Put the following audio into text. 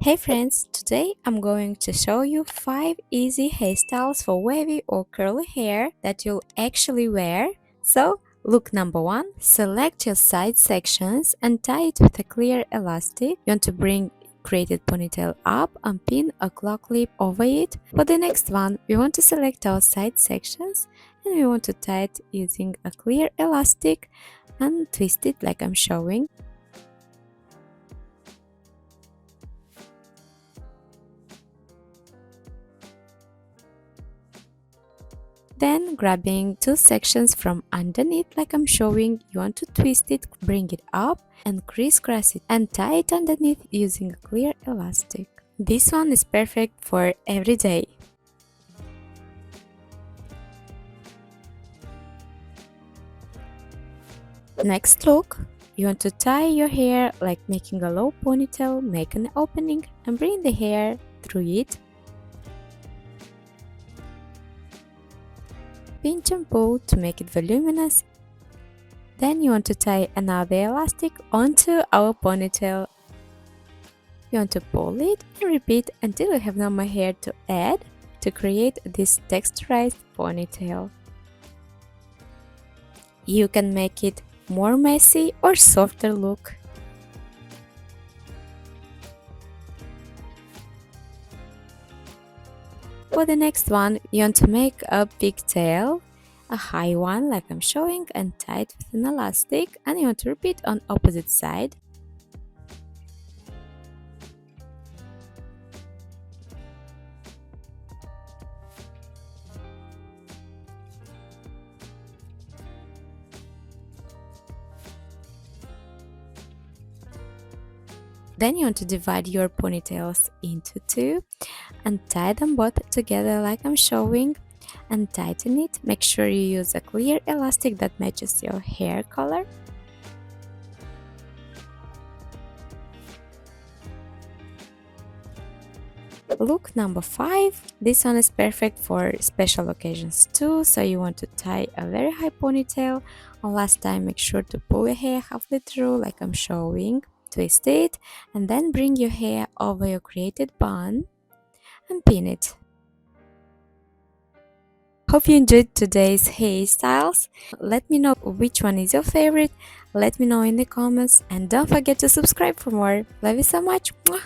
Hey friends, today I'm going to show you 5 easy hairstyles for wavy or curly hair that you'll actually wear. So, look number 1, select your side sections and tie it with a clear elastic. You want to bring created ponytail up and pin a claw clip over it. For the next one, we want to select our side sections and we want to tie it using a clear elastic and twist it like I'm showing. Then, grabbing 2 sections from underneath like I'm showing, you want to twist it, bring it up and crisscross it and tie it underneath using a clear elastic. This one is perfect for every day. Next look, you want to tie your hair like making a low ponytail, make an opening and bring the hair through it. Pinch and pull to make it voluminous. Then you want to tie another elastic onto our ponytail. You want to pull it and repeat until you have no more hair to add to create this texturized ponytail. You can make it more messy or softer look. For the next one, you want to make a pigtail, a high one like I'm showing, and tie it with an elastic, and you want to repeat on opposite side. Then you want to divide your ponytails into 2 and tie them both together like I'm showing and tighten it. Make sure you use a clear elastic that matches your hair color. Look number 5. This one is perfect for special occasions too, so you want to tie a very high ponytail. And last time, make sure to pull your hair halfway through like I'm showing. Twist it and then bring your hair over your created bun and pin it. Hope you enjoyed today's hairstyles. Let me know which one is your favorite. Let me know in the comments and don't forget to subscribe for more. Love you so much. Bye.